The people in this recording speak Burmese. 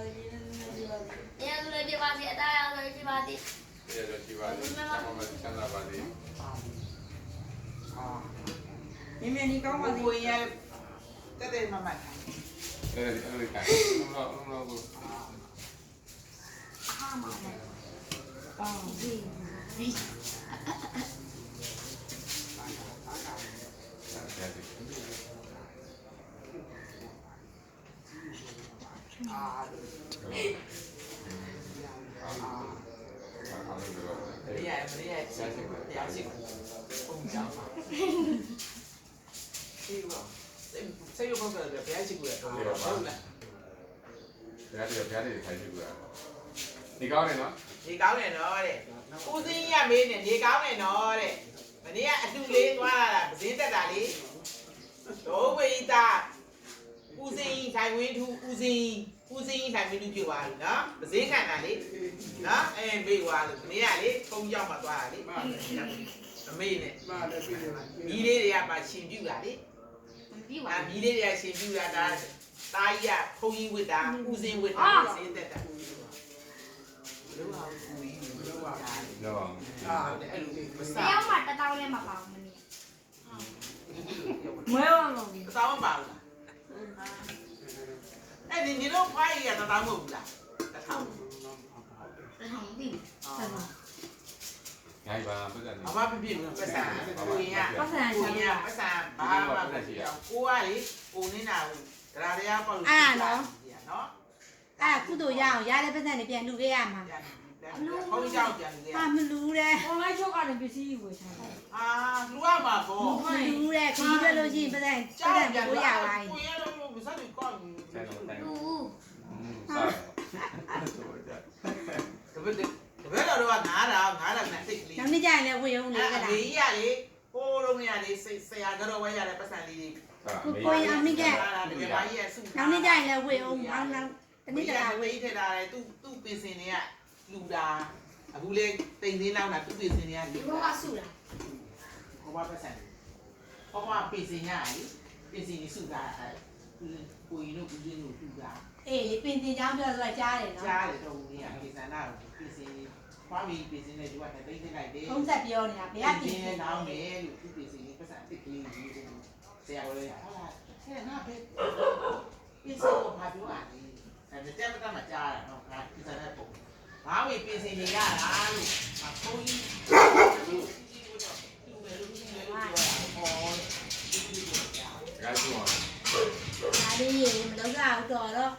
လည်းပြပါစီအသားရောင်လည်းပြပါစီ ရတော့ဒီပါလေဆရာမချမ်းသာပါလေ မင်းမင်းဒီကောင်းပါစီ ကိုရတဲ့မမတ် အဲ့ဒီကလုံးကို အားမနဲ့ အော်ဒီ မရတရားရှိပုံကြောင်းပါစေရုံကတော့ဘယ်ရှိကူရတော့ဟုတ်လား ဘုရားတွေထိုင်ကြည့်ကြဒီကောင်းနေနော် ဒီကောင်းတယ်နော်တဲ့ဦးစင်းရမေးနေဒီကောင်းတယ်နော်တဲ့မနေ့ကအတူလေးသွားလာတာပစင်းတက်တာလေဒိုးဝိတာဦးစင်းထိုင်ဝင်းထူဦးစင်းထိုင်ဝင်းထူပြသွားပြီနော်ပစင်းခံတာလေနော်မေးသွားလို့မနေ့ကလေဖုန်းရောက်မှသွားတာလေအမေနဲ့မီးလေးတွေကမှရှင်ပြူတာလေ ပြီးပါ မီးလေးတွေကရှင်ပြူတာဒါတာကြီးကဖုန်းကြီးဝစ်တာဦးစင်းဝစ်တာပစင်းတက်တာလောအောင်ဦးကြီးလောအောင် လောအောင် အဲ့လိုမ တ စား ယောက်မှတတောင်းလည်းမပါဘူးမနေ့ မွဲအောင်လို့ မစားမပါဘူးအဲ့ဒီတို့ဖိုင်ရတသားမဟုတ်ဘူးလားတထောင် တထောင်ပြီ ငိုင်းပါပတ်စံနေ ဘာမှမဖြစ်ဘူးပတ်စံကိုရင်က ပတ်စံ ကို ချ ရ င် င်ကပတ်စံဘာမှမဖြစ်ဘူးကိုကလေကိုနေတာဘူးဒါတရားပေါ့လို့နော် အဲ့ကုသိုလ်ရအောင်ရတဲ့ပတ်စံတွေပြန်လှူခဲ့ရမှာ ဖုန်းကြောက်ပြန်လေ ဟာမလူတဲ့ အွန်လိုင်းချုပ်ကနေပစ္စည်းဝယ်ထားတယ် အာလူရမှာပေါ့ မလူတဲ့ခကြီးပြလို့ရှိရင်ပတ်စံကိုရပါရင် ကိုရတော့မစားဘူးကောင်း ဆယ်တော့တိုင် လူ စား တပည့်တော်က9000နဲ့တိတ်ကလေး နောက်နေ့ကျရင်လည်းဝေယုံလေးက အ တာ မေကြီးကလေဟိုးလုံးရလေဆရာကတော့ဝဲရတဲ့ပတ်စံလေးတွေ ကိုရင်အမိက တကယ်ပါကြီးရဲ့စု နောက်နေ့ကျရင်လည်းဝေယုံနောက်တနေ့တ က ရာဝေ ဝေးထက်တာလေသူ့ပင်စင်တွေကလူတာအခုလေတိမ်သေးလောက်တာသူ့ပင်စင်တွေကလူ ဒီဘောကဆူတာ ဟောပါပတ်စံဟောပါပင်စင်ရလေပင်စင်ကြီးစုတာကိုရင်တို့ဦးစင်းတို့လူတာ အေးပင်တင်ချောင်းပြောဆိုကြားတယ်နော် ကြားတယ်တော့ဦးကြီးကပင်စံနာပင်စင်ခွားပြီးပင်စင်နဲ့ဒီကတိတ်တိတ်လိုက်တယ် ဖုံးဆက်ပြောနေတာဘယ်ကပင် နဲ့နောင်းတယ်လို့သူ့ပင်စင်ကြီးပတ်စံအစ်ကလေးကြီးဆရာကလည်းဟုတ်လားဆရာနာပဲပင်စင်ကိုဘာပြောရလဲအဲ့ဒါတက်မကြားတာနော်ငါပင်စံနဲ့ပုံဘာဝေပင်စင်နေရတာလို့အဖိုးကြီးလို့သူ့ပဲလို့သူ့ပဲလို့ပြောတာဟောဒီလိုပြောတာ ငါ့ကို ဒါလေးရေမလုံးကြအောင်တော်တော့